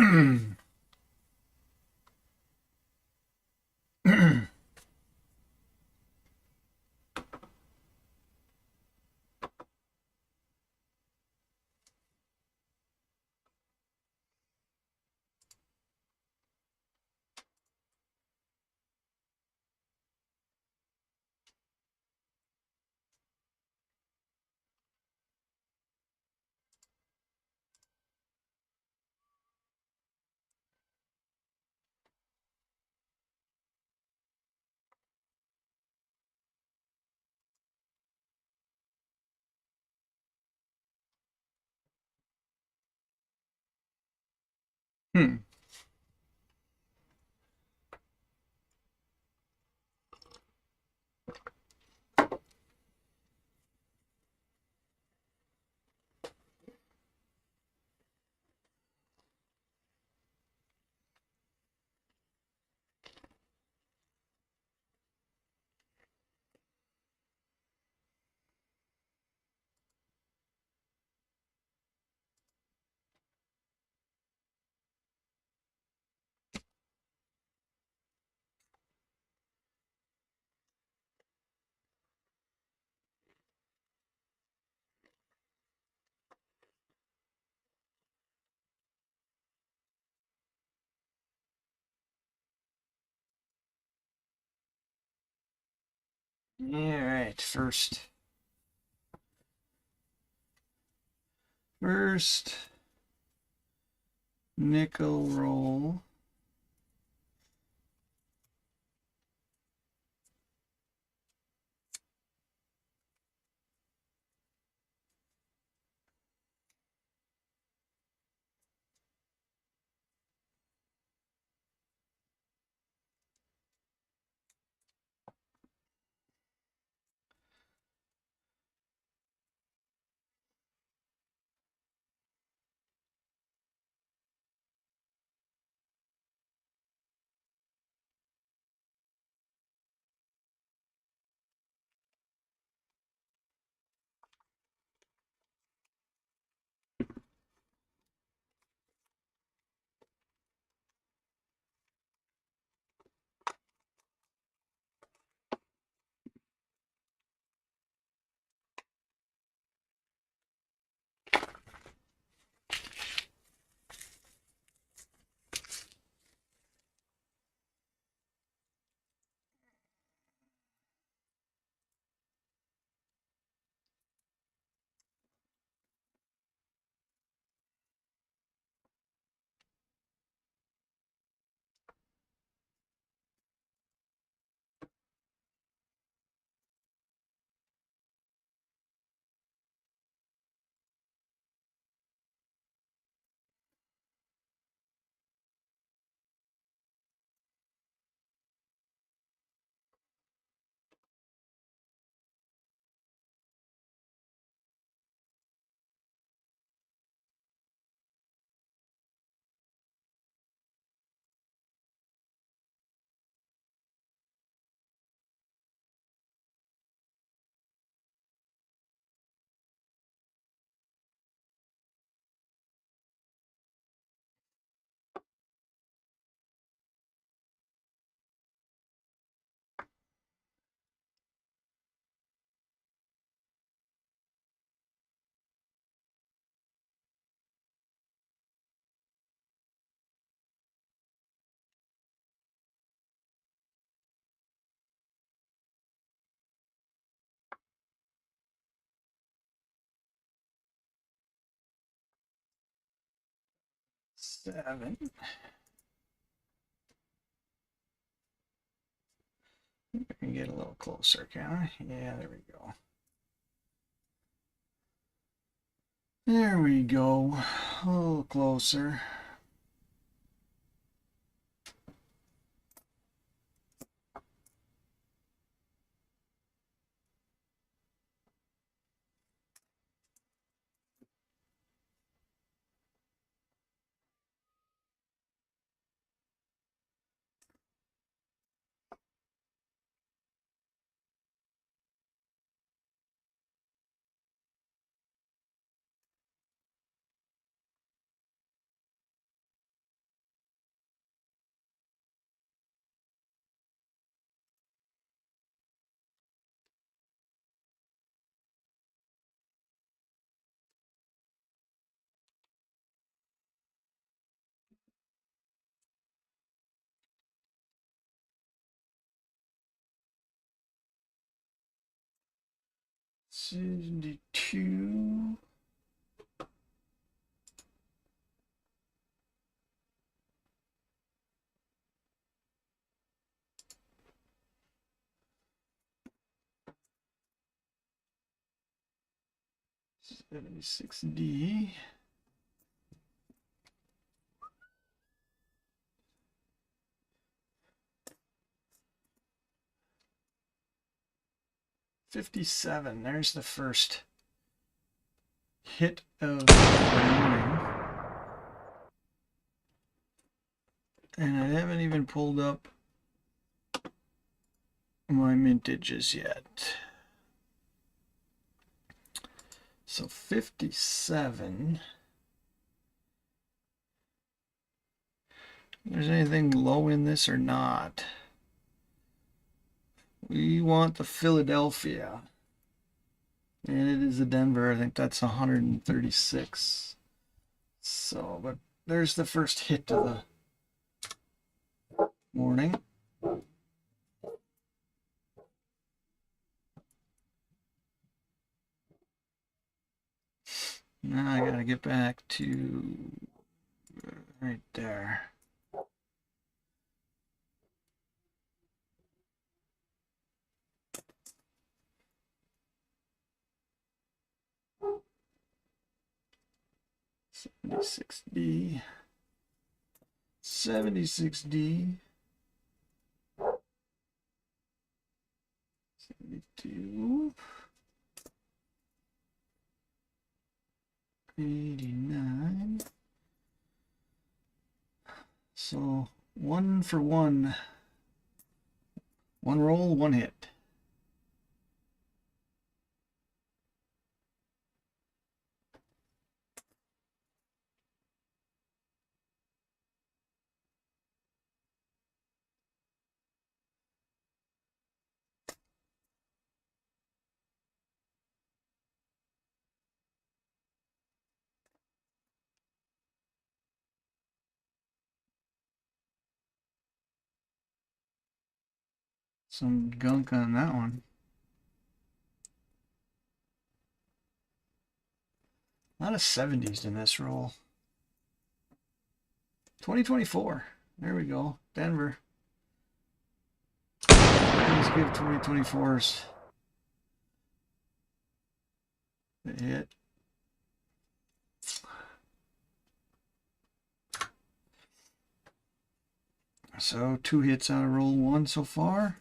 Hmm. All right, first nickel roll. Seven. We can get a little closer, can I? Yeah, there we go. There we go. A little closer. 72. $76D. $57. There's the first hit of the morning. And I haven't even pulled up my mintages yet. So 57. If there's anything low in this or not. We want the Philadelphia. And it is a Denver. I think that's 136. So, but there's the first hit of the morning. Now I gotta get back to right there. $76D. $76D. 72. 89. So 1 for 1. One roll, one hit. Some gunk on that one. A lot of 70s in this roll. 2024. There we go. Denver. Let's give 2024's the hit. So 2 hits out of roll 1 so far.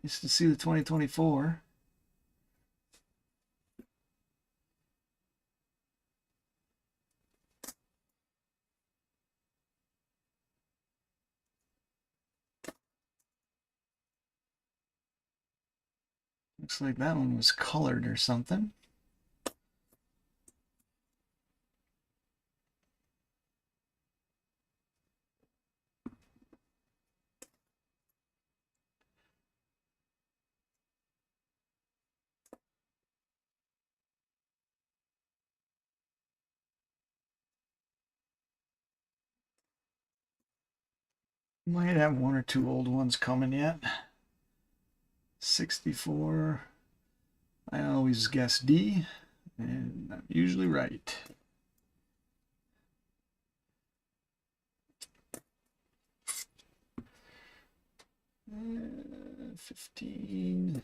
Nice to see the 2024. Looks like that one was colored or something. Might have 1 or 2 old ones coming yet. 64. I always guess D, and I'm usually right. Uh, 15.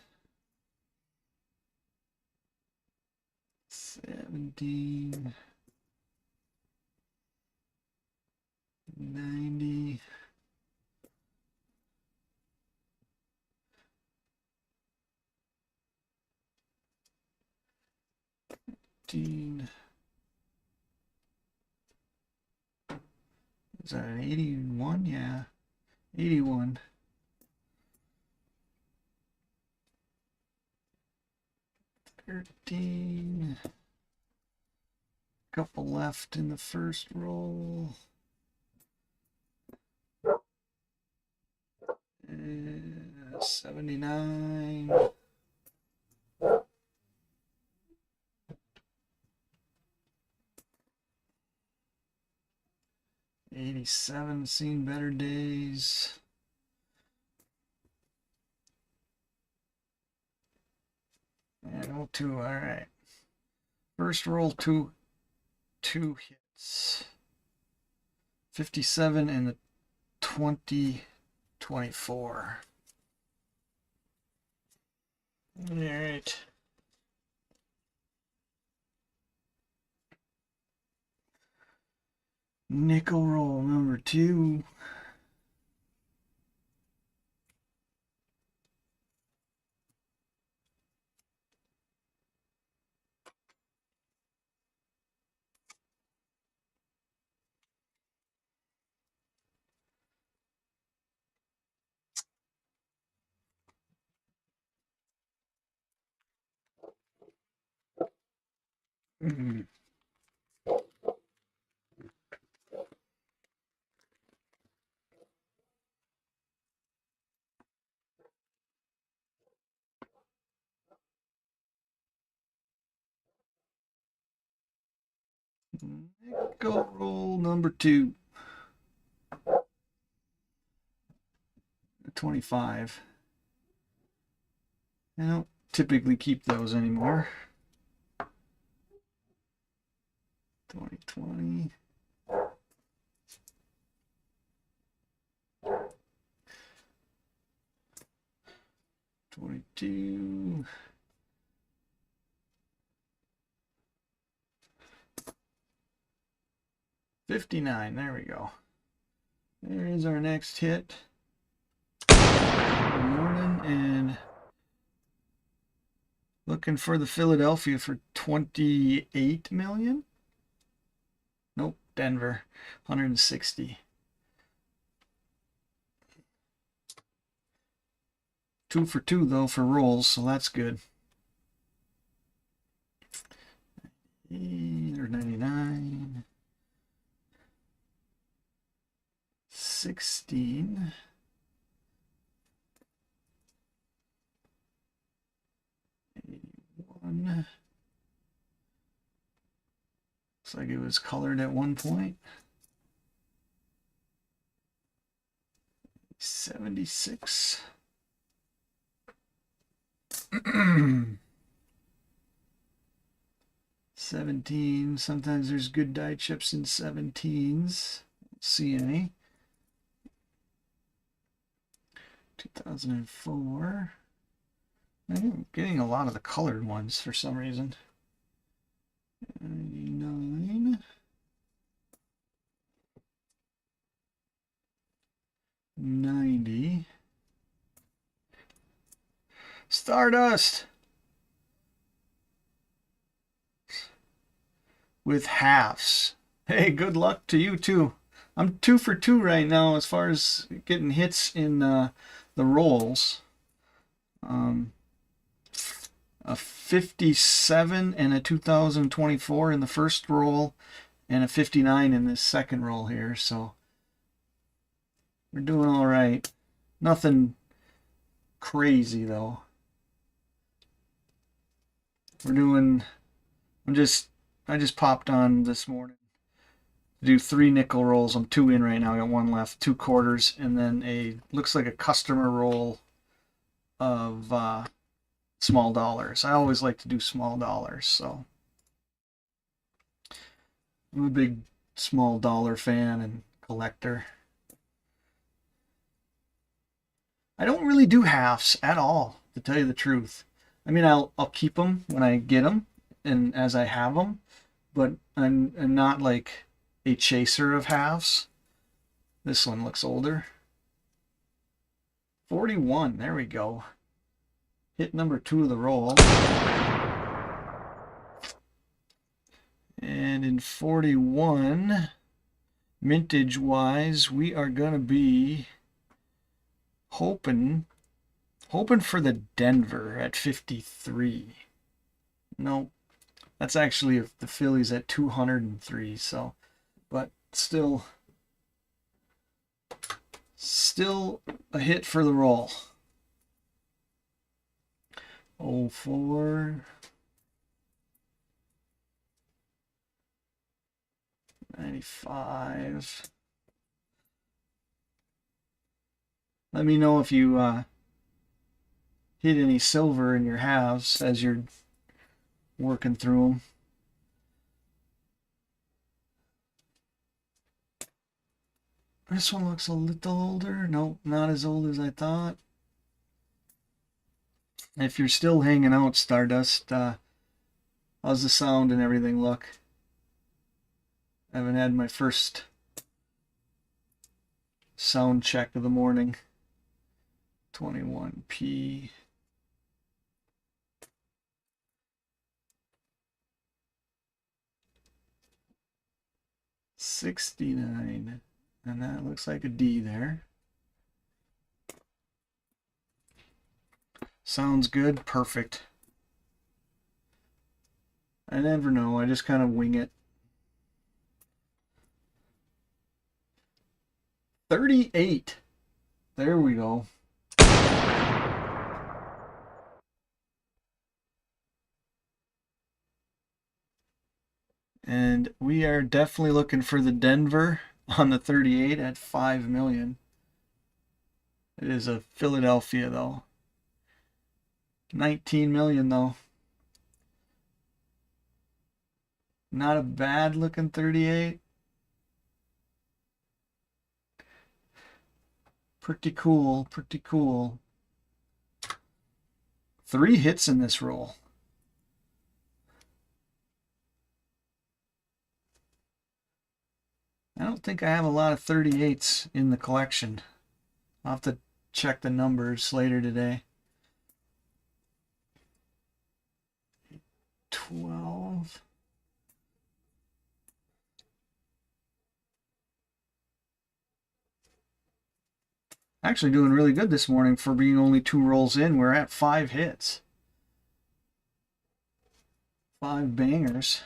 17. 90. 15. Is that an 81? Yeah. 81. 13. Couple left in the first roll. 79. 87, seen better days. And 0-2, all right. First roll, two hits. 57 and the 2024. All right. Nickel roll number 2. Nickel roll number 2. 25. I don't typically keep those anymore. 2020. 22. 59. There we go. There is our next hit. Good morning, and looking for the Philadelphia for 28 million. Nope, Denver, 160. 2 for 2 though for rolls, so that's good. 99. 16. 81. Looks like it was colored at one point. 76. 17. Sometimes there's good die chips in 17s. Don't see any. 2004. I'm getting a lot of the colored ones for some reason. 99. 90. Stardust with halves. Hey, good luck to you too. I'm 2 for 2 right now as far as getting hits in the rolls. A 57 and a 2024 in the first roll, and a 59 in this second roll here. So we're doing all right. Nothing crazy though. We're doing. I just popped on this morning to do 3 nickel rolls. I'm 2 in right now. I got 1 left. 2 quarters, and then looks like a customer roll of small dollars. I always like to do small dollars, so I'm a big small dollar fan and collector. I don't really do halves at all, to tell you the truth. I mean, I'll keep them when I get them and as I have them, but I'm not like a chaser of halves. This one looks older. 41, there we go. Hit number 2 of the roll. And in 41, mintage wise, we are going to be hoping for the Denver at 53. Nope. That's actually the Phillies at 203, so, but still a hit for the roll. 04. 95. Let me know if you hit any silver in your halves as you're working through them. This one looks a little older. Nope, not as old as I thought. If you're still hanging out, Stardust, how's the sound and everything look? I haven't had my first sound check of the morning. 21p. $69, and that looks like a D there. Sounds good, perfect. I never know, I just kind of wing it. 38. There we go. And we are definitely looking for the Denver on the 38 at 5 million. It is a Philadelphia though. 19 million though. Not a bad looking 38. Pretty cool, pretty cool. 3 hits in this roll. I don't think I have a lot of 38s in the collection. I'll have to check the numbers later today. 12. Actually doing really good this morning for being only 2 rolls in. We're at 5 hits. 5 bangers.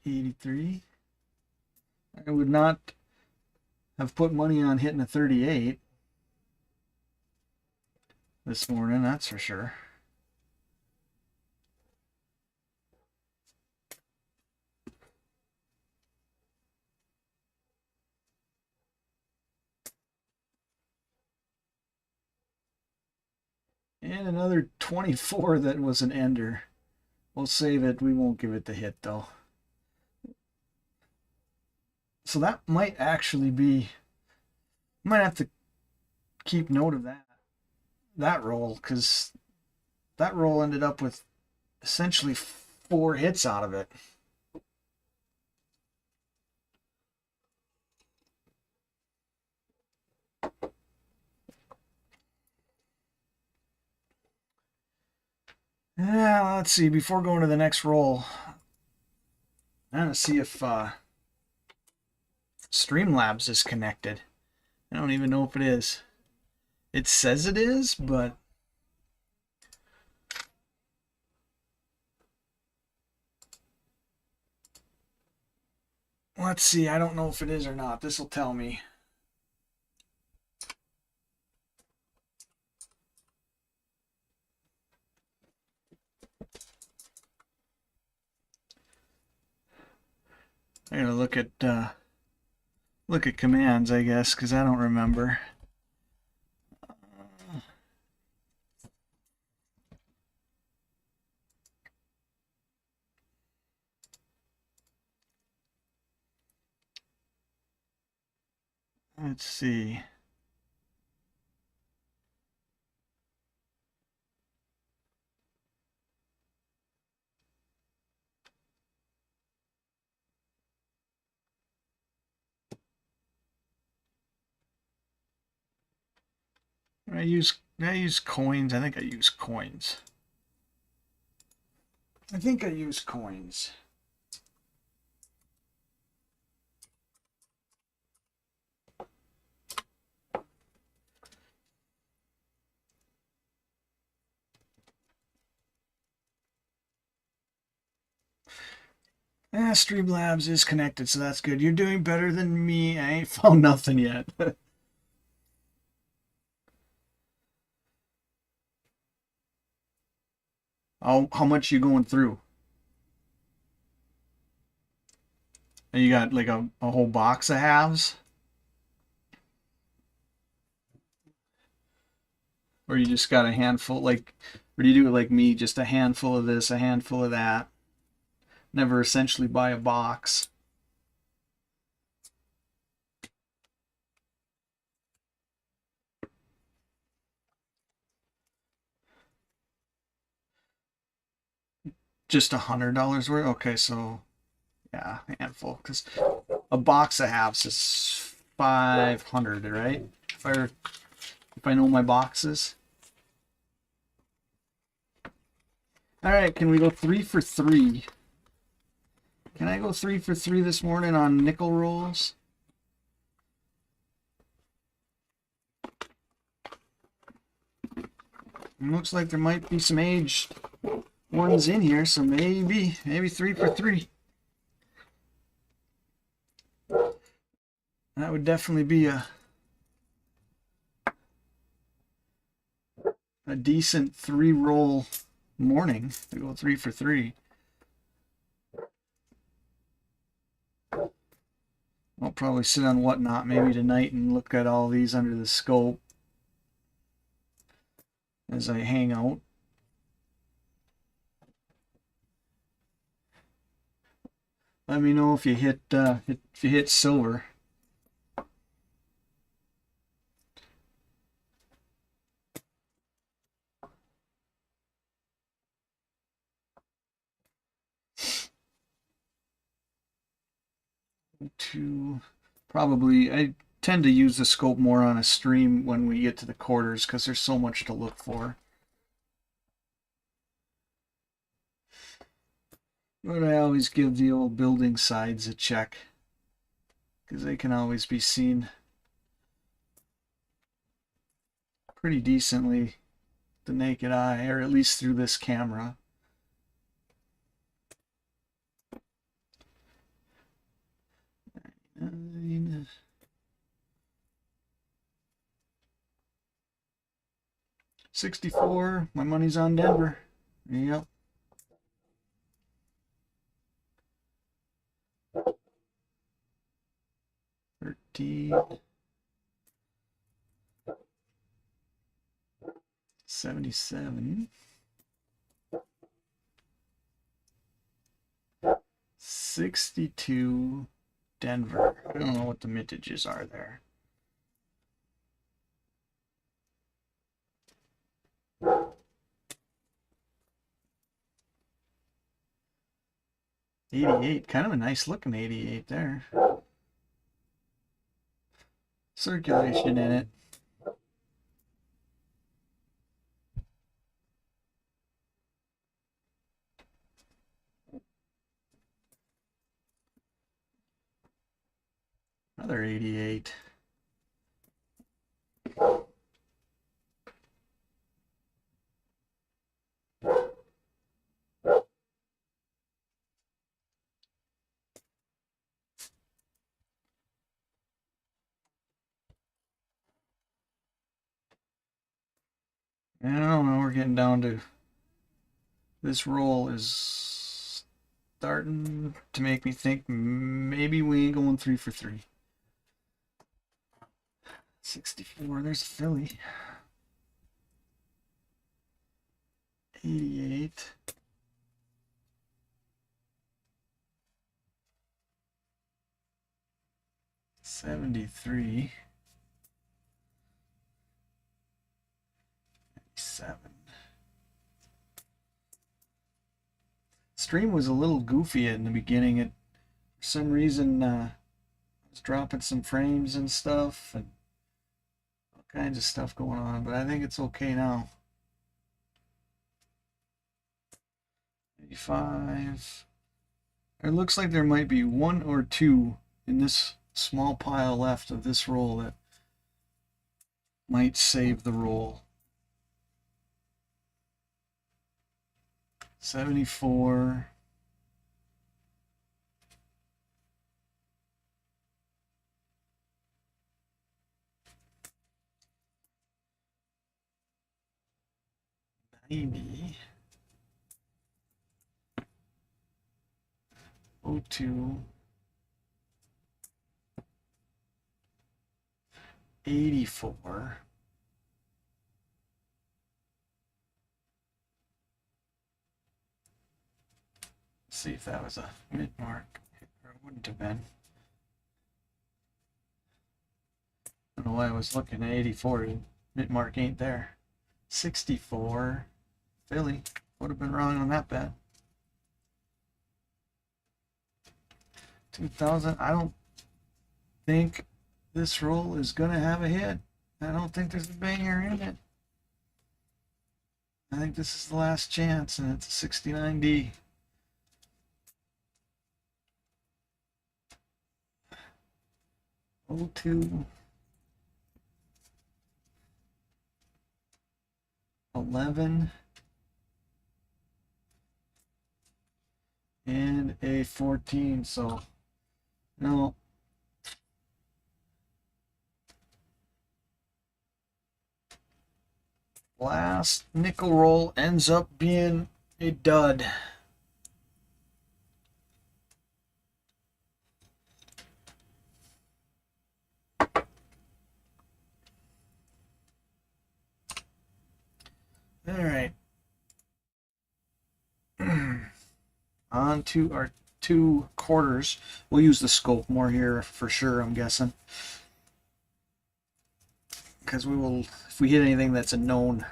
83. I would not have put money on hitting a 38 this morning, that's for sure. And another 24 that was an ender. We'll save it. We won't give it the hit though. So that might actually be, might have to keep note of that roll, because that roll ended up with essentially 4 hits out of it. Yeah, let's see, before going to the next roll, I'm gonna see if Streamlabs is connected. I don't even know if it is. It says it is, but let's see. I don't know if it is or not. This will tell me. I gotta look at commands, I guess, because I don't remember. Let's see. I use coins. I think I use coins. I think I use coins. Streamlabs is connected, so that's good. You're doing better than me. I ain't found nothing yet. How much you going through? And you got like a whole box of halves? Or you just got a handful, like, or do you do it like me, just a handful of this, a handful of that? Never essentially buy a box. Just $100 worth? Okay, so yeah, a handful. Because a box of halves is 500, right? If I know my boxes. All right, can we go 3 for 3? Can I go 3 for 3 this morning on nickel rolls? It looks like there might be some aged ones in here, so maybe 3 for 3. That would definitely be a decent 3-roll morning to go 3 for 3. I'll probably sit on Whatnot maybe tonight and look at all these under the scope as I hang out. Let me know if you hit silver. I tend to use the scope more on a stream when we get to the quarters because there's so much to look for. But I always give the old building sides a check because they can always be seen pretty decently the naked eye, or at least through this camera. $64. My money's on Denver. Yep. $13. 77. 62. Denver. I don't know what the mintages are there. $88. Kind of a nice looking $88 there. Circulation in it. Another $88. I don't know, we're getting down to, this roll is starting to make me think maybe we ain't going 3 for 3. 64, there's Philly. 88. 73. 7. Stream was a little goofy in the beginning. It, for some reason, was dropping some frames and stuff, and all kinds of stuff going on. But I think it's okay now. 85. It looks like there might be 1 or 2 in this small pile left of this roll that might save the roll. 74. 90. 02. 84. see if that was a mid mark, or it wouldn't have been. I don't know why I was looking at 84. Mid mark ain't there. 64. Philly. Would have been wrong on that bet. 2000. I don't think this roll is going to have a hit. I don't think there's a banger in it. I think this is the last chance, and it's a 69D. Oh, 02. 11. And a 14. So, no. Last nickel roll ends up being a dud. All right. On to our 2 quarters. We'll use the scope more here for sure, I'm guessing. Because we will, if we hit anything that's a known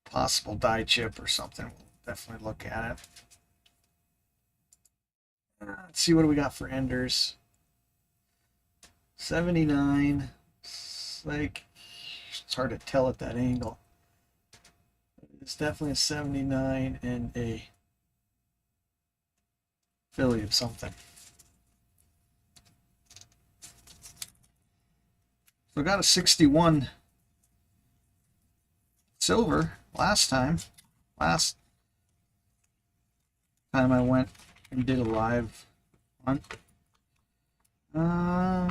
possible die chip or something, we'll definitely look at it. Let's see, what do we got for enders? 79. It's like, it's hard to tell at that angle. It's definitely a 79 and a Philly of something. So I got a 61 silver last time. Last time I went and did a live one. A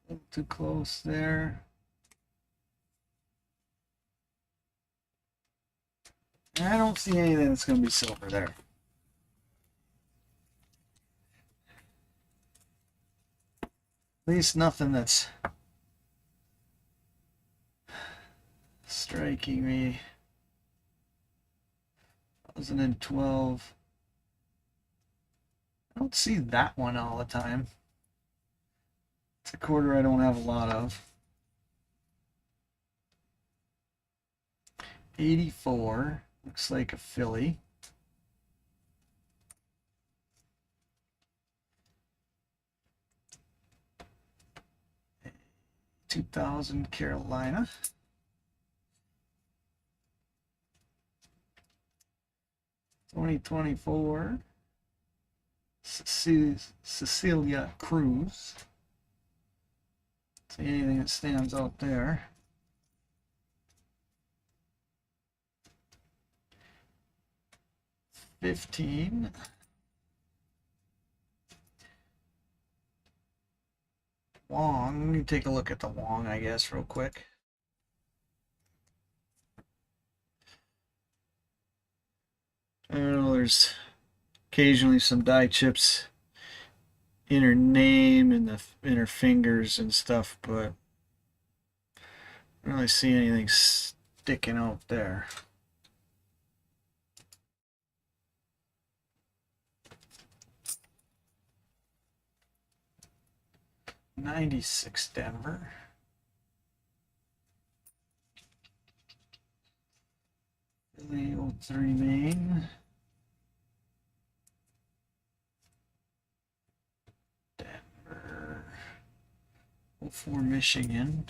little too close there. I don't see anything that's going to be silver there. At least nothing that's striking me. 2012. I don't see that one all the time. It's a quarter I don't have a lot of. 84. Looks like a Philly. 2000 Carolina. (2024) Cecilia Cruz. See anything that stands out there? (15) Wong. Let me take a look at the Wong, I guess, real quick. I know there's occasionally some die chips in her name and in her fingers and stuff, but I don't really see anything sticking out there. '96 Denver. Philly 03 Maine. Denver. 04 Michigan.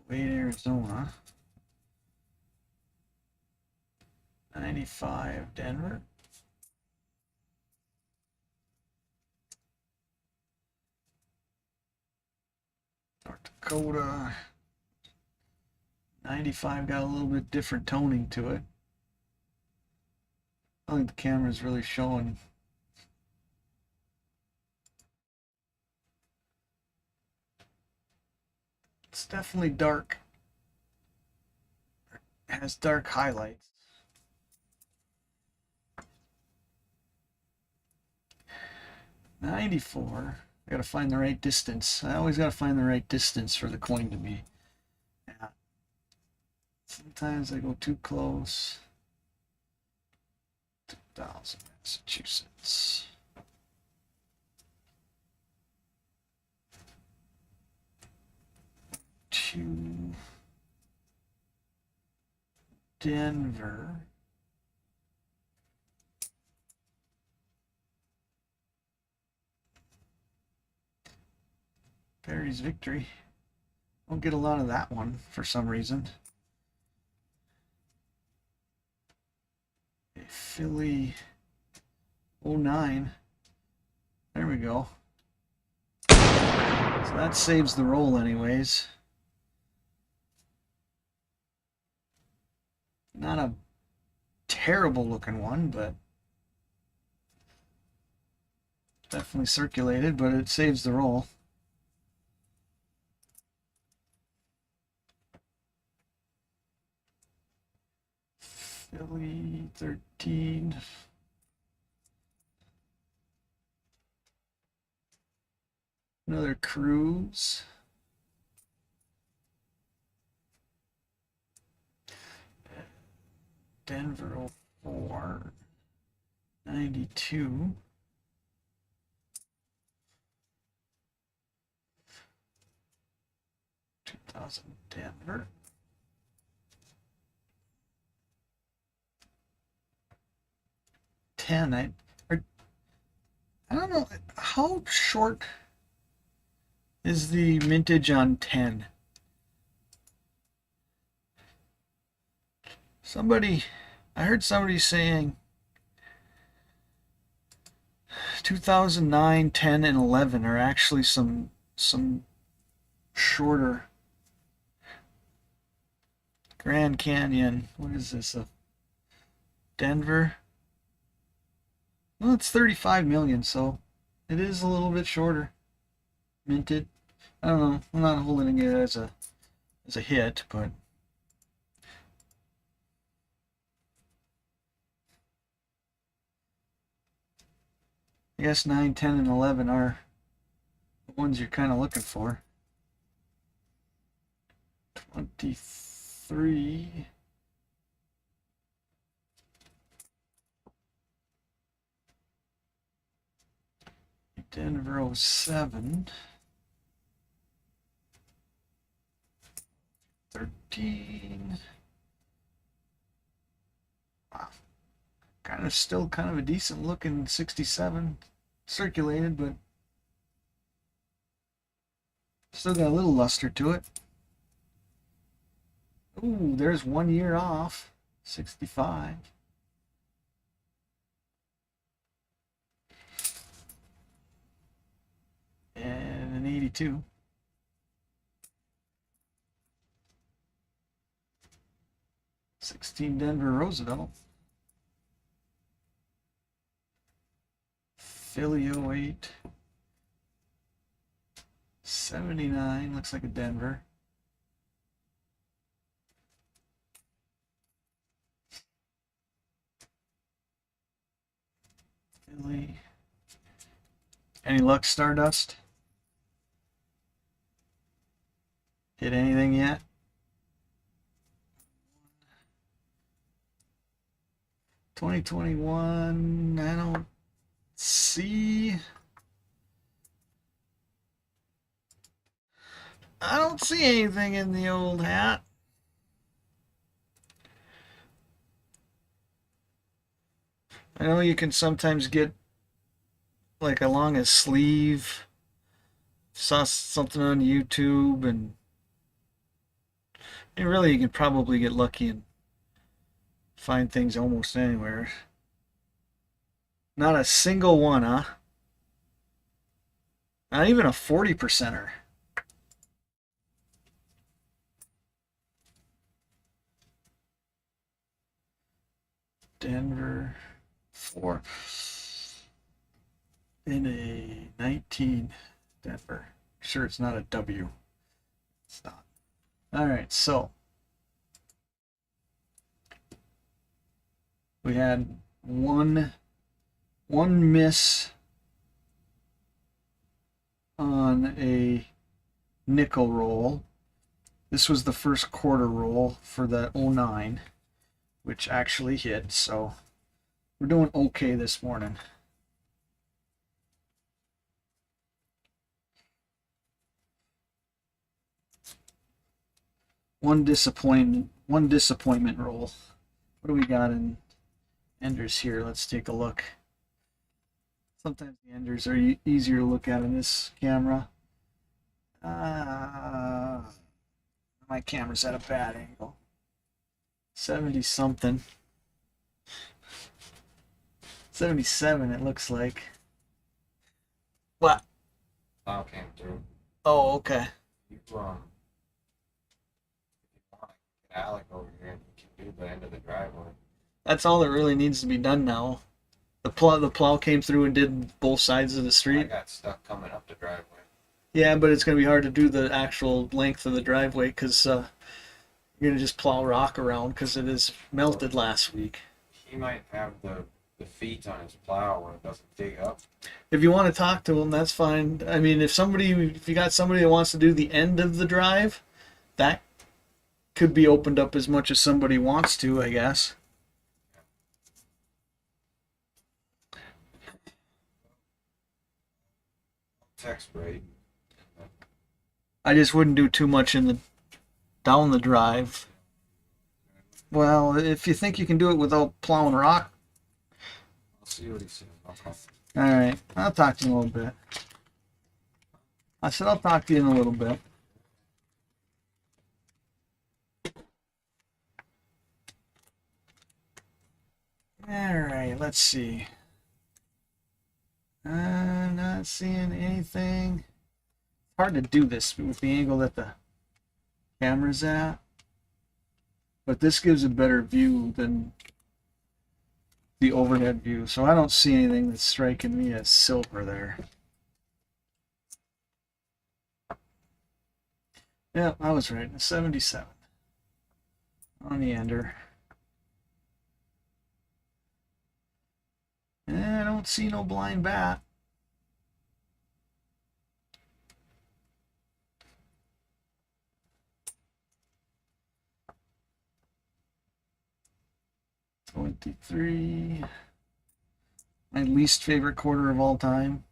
Wade, Arizona. 95 Denver. North Dakota. 95 got a little bit different toning to it. I don't think the camera's really showing. It's definitely dark. It has dark highlights. 94. I gotta find the right distance. I always gotta find the right distance for the coin to be at. Sometimes I go too close. 2000, Massachusetts. To Denver. Perry's Victory. Don't get a lot of that one for some reason. A Philly 09. There we go. So that saves the roll anyways. Not a terrible looking one, but definitely circulated, but it saves the roll. Philly 13. Another cruise. Denver 04. 92. Denver. I don't know how short is the mintage on 10. I heard somebody saying 2009, 10, and 11 are actually some shorter. Grand Canyon. What is this? Denver. Well, it's 35 million, so it is a little bit shorter. Minted. I don't know. I'm not holding it as a hit, but I guess 9, 10, and 11 are the ones you're kind of looking for. 23. Denver 07. 13. Wow. Still kind of a decent looking 67. Circulated, but still got a little luster to it. Ooh, there's 1 year off. 65. And an 82. '16 Denver Roosevelt. Philly 08. 79, looks like a Denver. Philly. Any luck, Stardust? Hit anything yet? 2021, I don't see. I don't see anything in the old hat. I know you can sometimes get like along a sleeve. Saw something on YouTube, and really you can probably get lucky and find things almost anywhere. Not a single one, huh? Not even a 40%er. Denver 4 in a 19 Denver. Sure it's not a W. It's not. All right, so we had one miss on a nickel roll. This was the first quarter roll for the 09, which actually hit, so we're doing okay this morning. One disappointment roll. What do we got in enders here? Let's take a look. Sometimes the enders are easier to look at in this camera. My camera's at a bad angle. 70 something. 77 it looks like. What? Plow came through. Oh, okay. You if you want to get Alec over here and you can do the end of the driveway. That's all that really needs to be done now. The plow came through and did both sides of the I street. got stuck coming up the driveway. Yeah, but it's going to be hard to do the actual length of the driveway because you're going to just plow rock around because it is melted last week. He might have the feet on his plow where it doesn't dig up. If you want to talk to him, that's fine. I mean, if you got somebody that wants to do the end of the drive, that could be opened up as much as somebody wants to, I guess. Text rate. I just wouldn't do too much down the drive. Well, if you think you can do it without plowing rock, I'll see what he says. I'll call. all right. I'll talk to you in a little bit. I said I'll talk to you in a little bit. All right, let's see. I'm not seeing anything. Hard to do this with the angle that the camera's at, but this gives a better view than the overhead view, so I don't see anything that's striking me as silver there. Yeah, I was right. 77 on the ender. I don't see no blind bat. $23. My least favorite quarter of all time.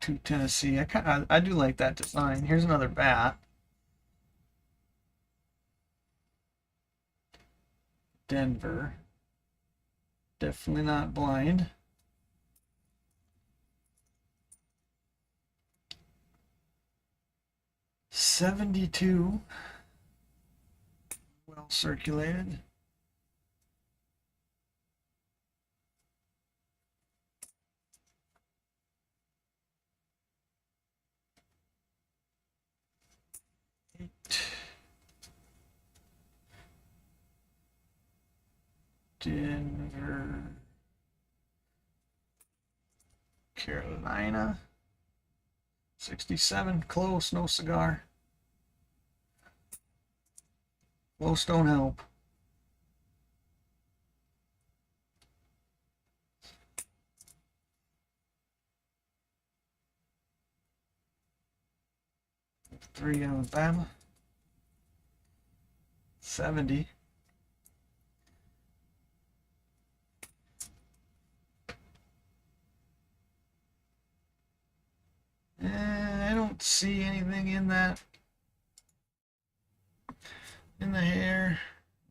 To Tennessee. I do like that design. Here's another bat. Denver. Definitely not blind. $72. Well circulated. Denver, Carolina. 67, close, no cigar. Close don't help. Three Alabama. 70. I don't see anything in that. In the hair.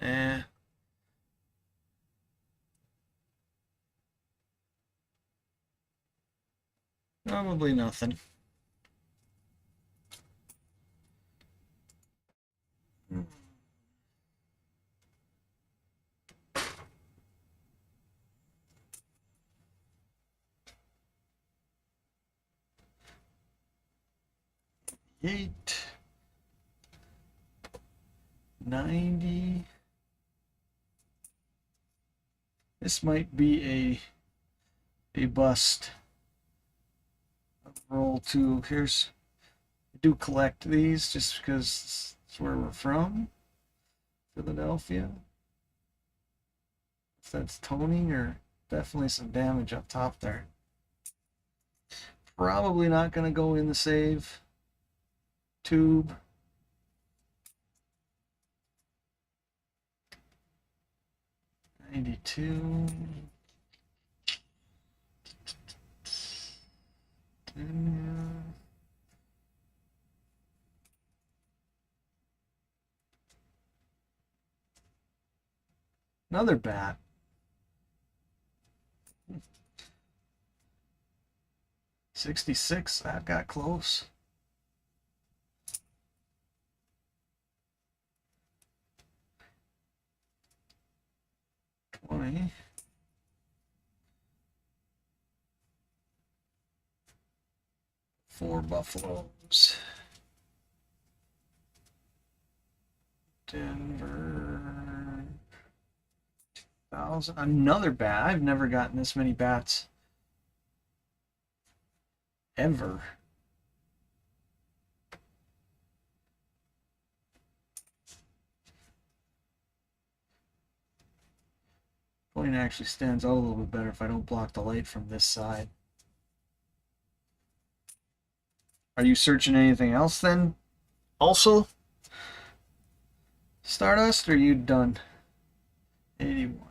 Nah. Probably nothing. Eight. 90. This might be a bust. Roll two. Here's, I do collect these just because it's where we're from. Philadelphia. If that's toning or definitely some damage up top there. Probably not going to go in the save tube. $92. Another bat. $66. That got close. $20. Four Buffaloes. Denver. 2,000. Another bat. I've never gotten this many bats ever. Point actually stands out a little bit better if I don't block the light from this side. Are you searching anything else then? Also, Stardust, or are you done? 81.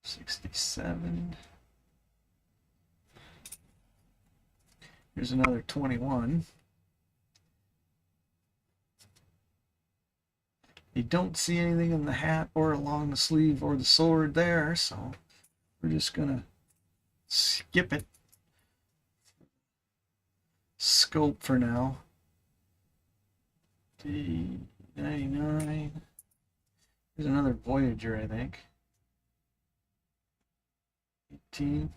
$67. Here's another 21. You don't see anything in the hat or along the sleeve or the sword there, so we're just gonna skip it. Scope for now. D99. There's another Voyager, I think. 18.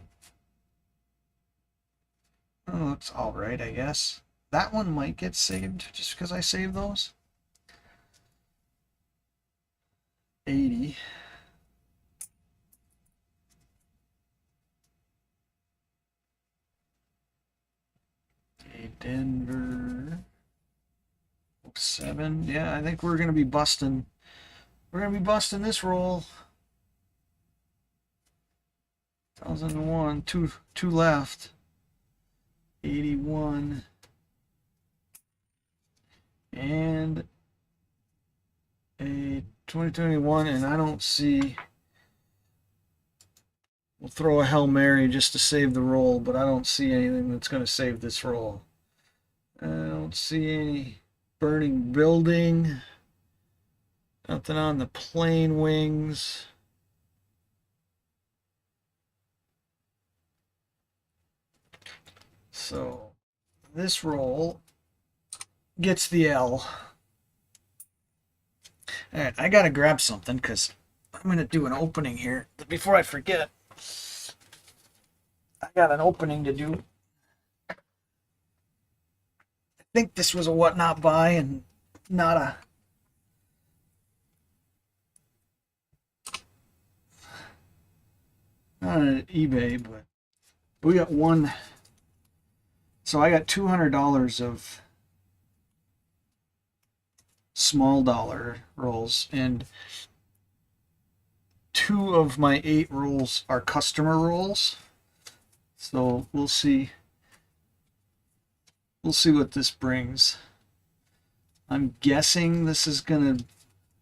Oh, looks alright, I guess. That one might get saved just because I saved those. 80. Okay, Denver. 7. Yeah, I think we're gonna be busting. We're gonna be busting this roll. 1001. Two left. 81. And a 2021, and I don't see. We'll throw a Hail Mary just to save the roll, but I don't see anything that's going to save this roll. I don't see any burning building. Nothing on the plane wings. So this roll gets the L. All right, I got to grab something because I'm going to do an opening here. But before I forget, I got an opening to do. I think this was a what not buy and not an eBay, but we got one. So I got $200 of small dollar rolls, and 2 of my 8 rolls are customer rolls. So we'll see. We'll see what this brings. I'm guessing this is gonna.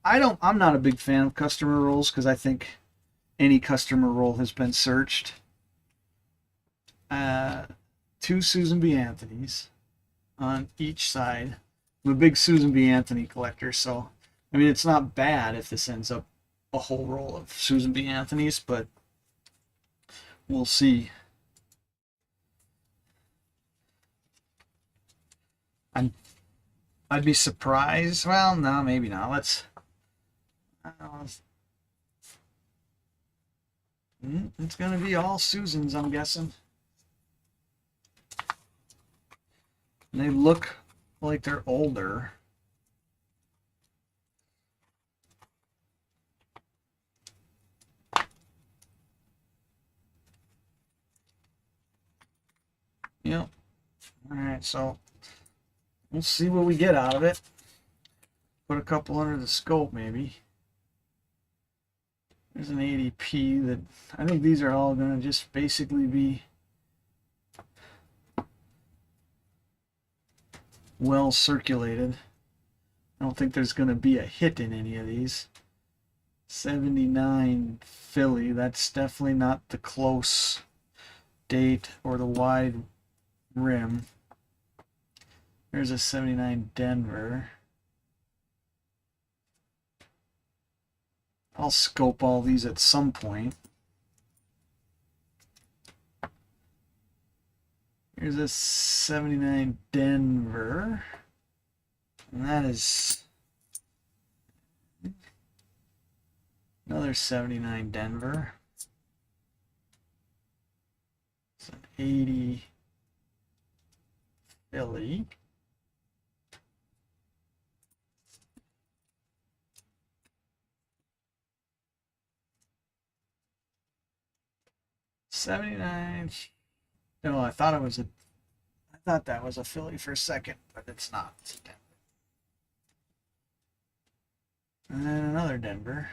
I'm not a big fan of customer rolls because I think any customer roll has been searched. 2 Susan B. Anthony's on each side. I'm a big Susan B. Anthony collector, so I mean it's not bad if this ends up a whole roll of Susan B. Anthony's, but we'll see. I'd be surprised. Well, no, maybe not. It's gonna be all Susans, I'm guessing. And they look like they're older. All right, so we'll see what we get out of it. Put a couple under the scope, maybe. There's an 80p that I think these are all going to just basically be well circulated. I don't think there's going to be a hit in any of these. 79 Philly, that's definitely not the close date or the wide rim. There's a 79 Denver. I'll scope all these at some point. Here's a 79 Denver. And that is another 79 Denver. It's an 80 Philly. '79. No, I thought that was a Philly for a second, but it's not. It's a Denver. And then another Denver.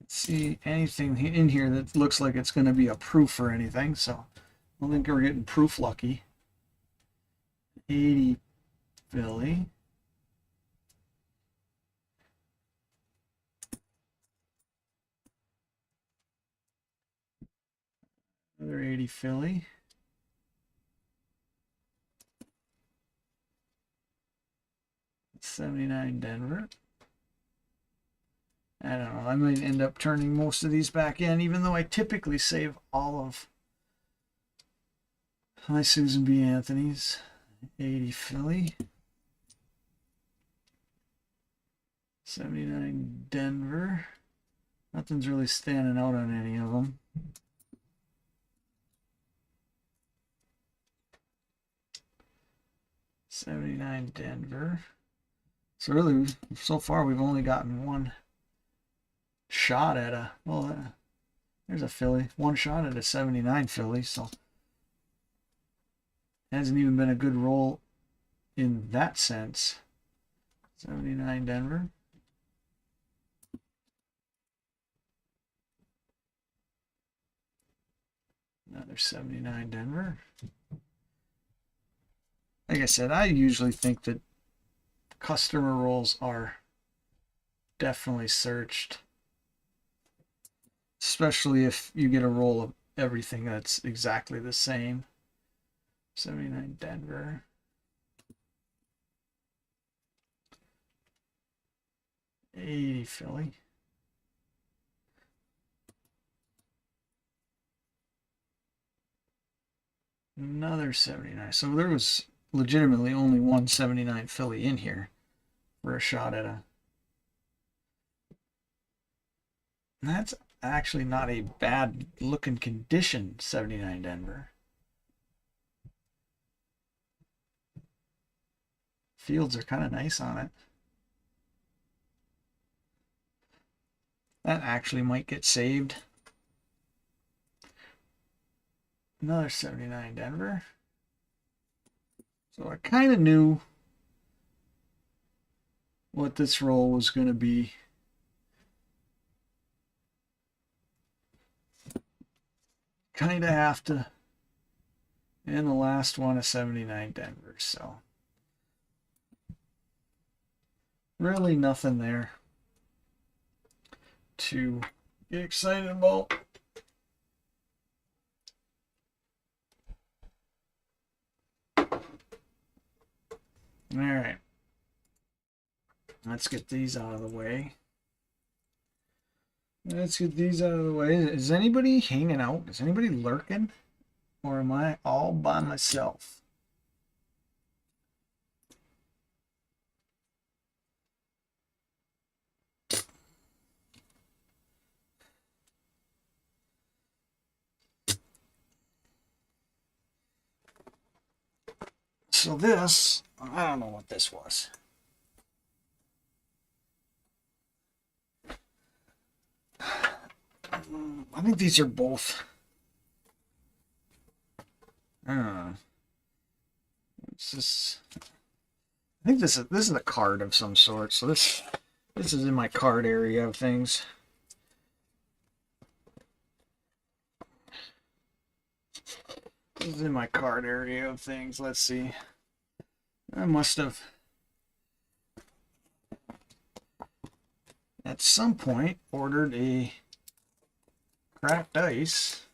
Let's see anything in here that looks like it's going to be a proof or anything, so I don't think we're getting proof lucky. 80 Philly. Another 80 Philly. '79 Denver. I don't know. I might end up turning most of these back in, even though I typically save all of my Susan B. Anthony's. 80 Philly. 79 Denver. Nothing's really standing out on any of them. '79 Denver. So really, so far we've only gotten one shot at a, well, there's a Philly. One shot at a 79 Philly, so it hasn't even been a good roll in that sense. 79 Denver. Another 79 Denver. Like I said, I usually think that customer rolls are definitely searched, especially if you get a roll of everything that's exactly the same. 79 Denver. '80 Philly. Another 79. So there was legitimately only one 79 Philly in here for a shot at a. And that's actually not a bad looking condition 79 Denver. Fields are kind of nice on it. That actually might get saved. Another 79 Denver. So I kind of knew what this roll was going to be. Kind of have to. And the last one, a 79 Denver. So really nothing there to get excited about. All right. Let's get these out of the way. Is anybody hanging out? Is anybody lurking? Or am I all by myself? So this, I don't know what this was. I think these are both I don't know. It's just, I think this is a card of some sort. So this is in my card area of things. This is in my card area of things. Let's see. I must have at some point ordered a cracked ice.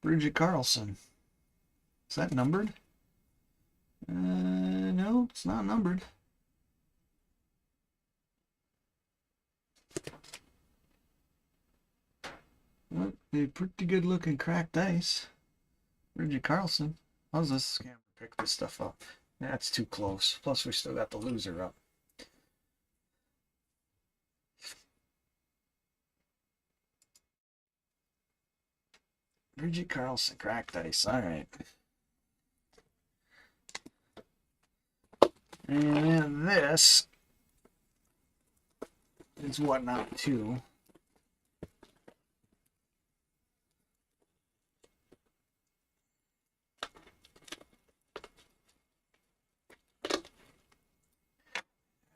Bridget Carlson. Is that numbered? No, it's not numbered. Well, a pretty good looking cracked ice. Bridget Carlson. How's this camera pick this stuff up? That's too close. Plus, we still got the loser up. Bridget Carlson, cracked ice. All right. And this is Whatnot 2.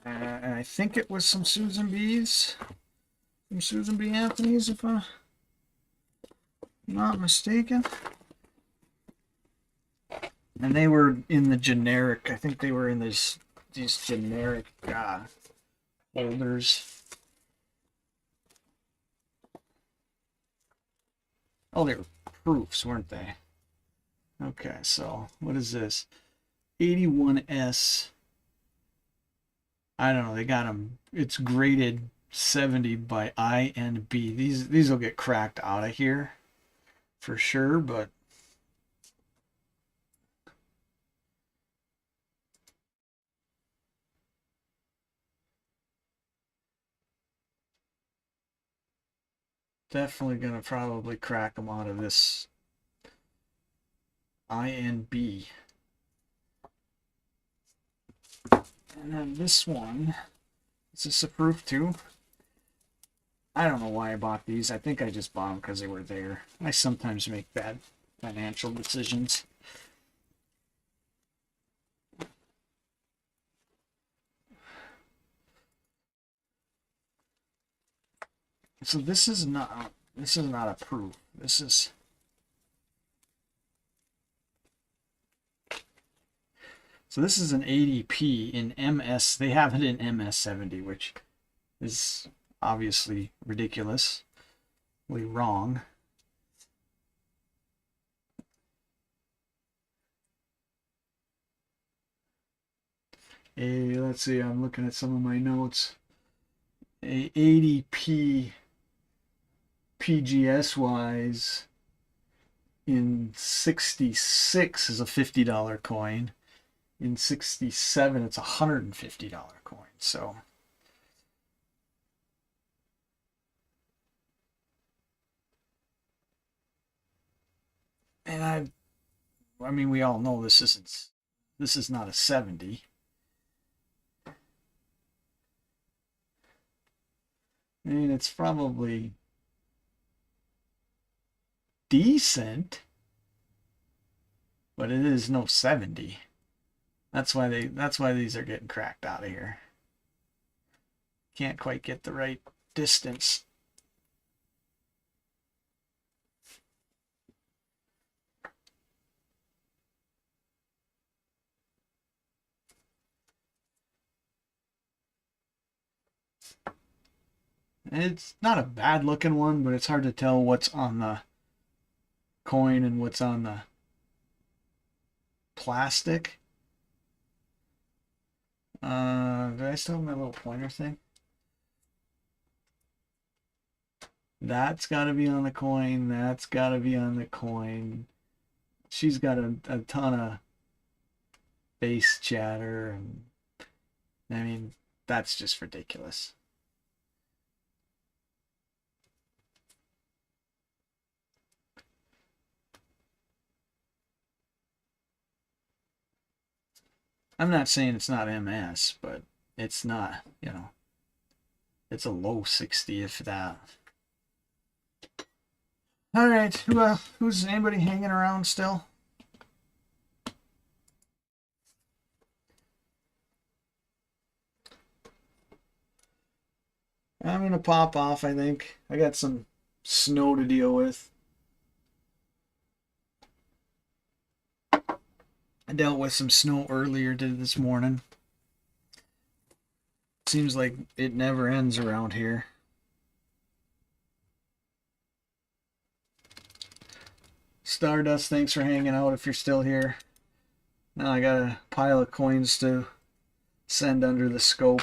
And I think it was some Susan B's. Some Susan B. Anthony's, if I'm not mistaken. And they were in the generic, I think they were in these generic holders. Oh, they were proofs, weren't they? Okay, so what is this? 81S. I don't know, they got them, it's graded 70 by I and B. These will get cracked out of here for sure, but definitely gonna probably crack them out of this I and B. And then this one, is this a proof too? I don't know why I bought these. I think I just bought them because they were there. I sometimes make bad financial decisions. So this is not a proof. This is an ADP in MS. They have it in MS70, which is obviously ridiculously wrong. Let's see, I'm looking at some of my notes. A ADP PGS wise in 66 is a $50 coin. In 67 it's a $150 coin. So and I mean we all know this is not a 70. I mean it's probably decent, but it is no 70. That's why these are getting cracked out of here. Can't quite get the right distance. It's not a bad looking one, but it's hard to tell what's on the coin and what's on the plastic. Do I still have my little pointer thing? That's got to be on the coin. That's got to be on the coin. She's got a ton of base chatter, and I mean, that's just ridiculous. I'm not saying it's not MS, but it's not, It's a low 60 if that. All right, who's anybody hanging around still? I'm gonna pop off, I think. I got some snow to deal with. I dealt with some snow earlier this morning. Seems like it never ends around here. Stardust, thanks for hanging out if you're still here. Now I got a pile of coins to send under the scope.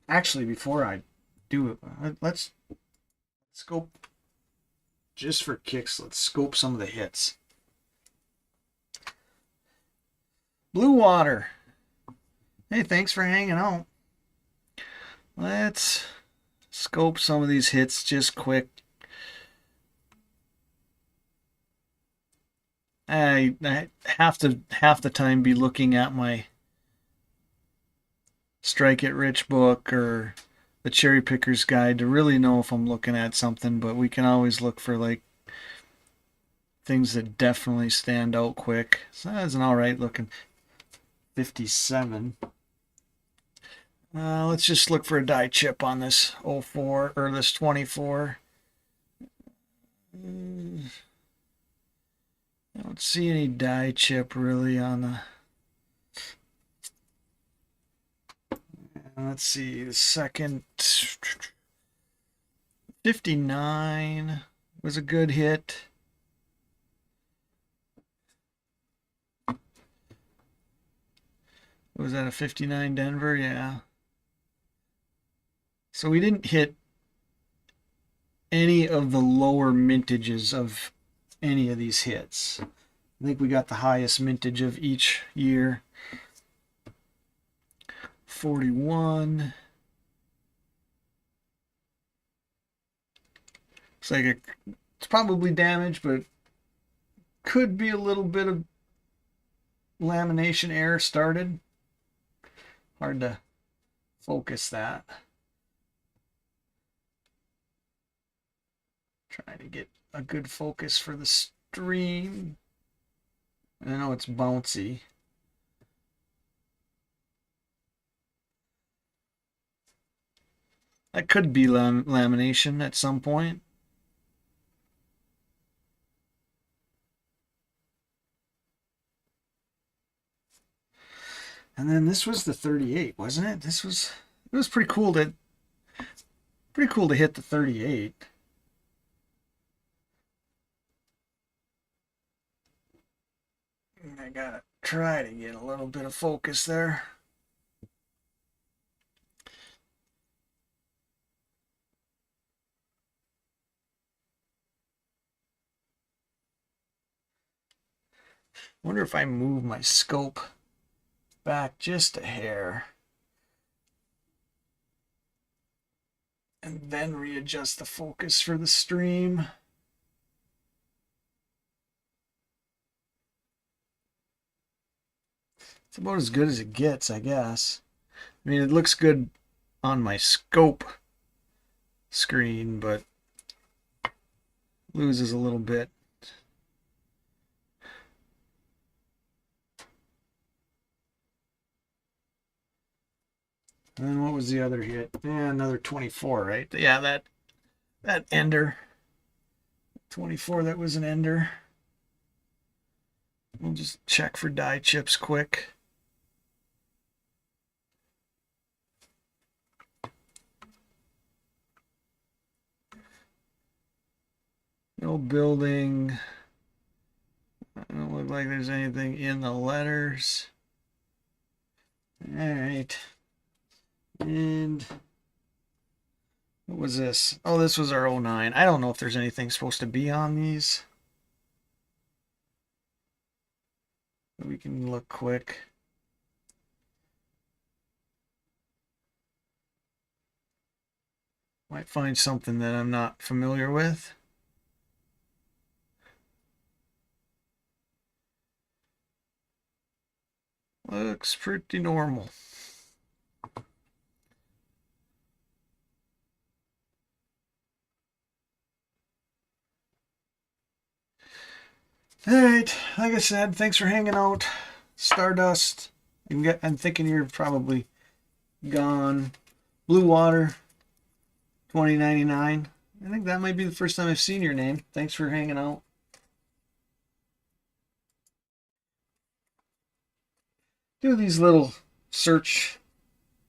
Actually, before I do it, let's scope, just for kicks, let's scope some of the hits. Blue Water. Hey, thanks for hanging out. Let's scope some of these hits just quick. I have to half the time be looking at my Strike It Rich book or the Cherry Picker's Guide to really know if I'm looking at something, but we can always look for like things that definitely stand out quick. So that's an alright looking 57. Let's just look for a die chip on this 04 or this 24. I don't see any die chip really on the. Let's see, the second 59 was a good hit. Was that a 59 Denver? Yeah. So we didn't hit any of the lower mintages of any of these hits. I think we got the highest mintage of each year. 41. It's like it's probably damaged, but could be a little bit of lamination error started. Hard to focus that. Trying to get a good focus for the stream. I know it's bouncy. That could be lamination at some point. And then this was the 38, wasn't it? It was pretty cool to hit the 38. I gotta try to get a little bit of focus there. Wonder if I move my scope back just a hair and then readjust the focus for the stream. It's about as good as it gets, I guess. I mean, it looks good on my scope screen, but loses a little bit. And what was the other hit? Yeah, another 24, right? Yeah, that ender. 24, that was an ender. We'll just check for die chips quick. No building. I don't look like there's anything in the letters. All right. And what was this? Oh, this was our 09. I don't know if there's anything supposed to be on these. We can look quick. Might find something that I'm not familiar with. Looks pretty normal. All right, like I said, thanks for hanging out. Stardust. I'm thinking you're probably gone. Blue Water, 2099. I think that might be the first time I've seen your name. Thanks for hanging out. Do these little search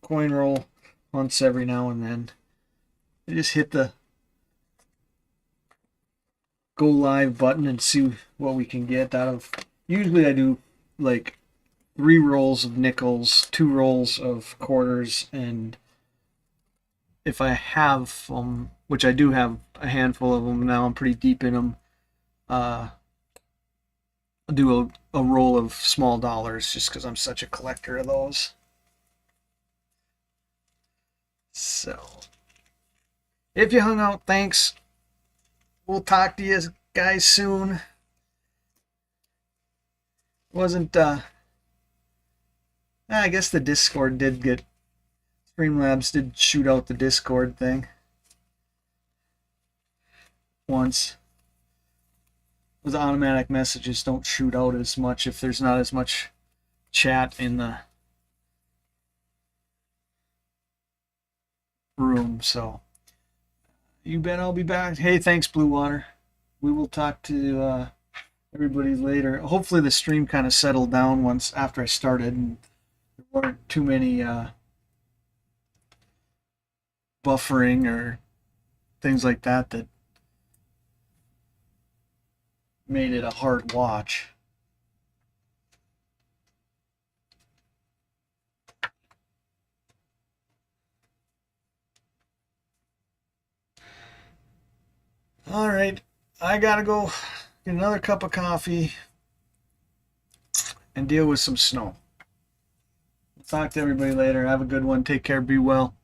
coin roll hunts every now and then. I just hit the go live button and see what we can get out of. Usually I do like 3 rolls of nickels, 2 rolls of quarters, and if I have them, which I do have a handful of them now, I'm pretty deep in them. I'll do a roll of small dollars just because I'm such a collector of those. So, if you hung out, thanks. We'll talk to you guys soon. Wasn't I guess the Discord did get Streamlabs did shoot out the Discord thing once. The automatic messages don't shoot out as much if there's not as much chat in the room. So you bet I'll be back. Hey, thanks, Blue Water. We will talk to everybody later. Hopefully the stream kind of settled down once after I started and there weren't too many buffering or things like that that made it a hard watch. All right, I gotta go get another cup of coffee and deal with some snow. Talk to everybody later. Have a good one. Take care. Be well.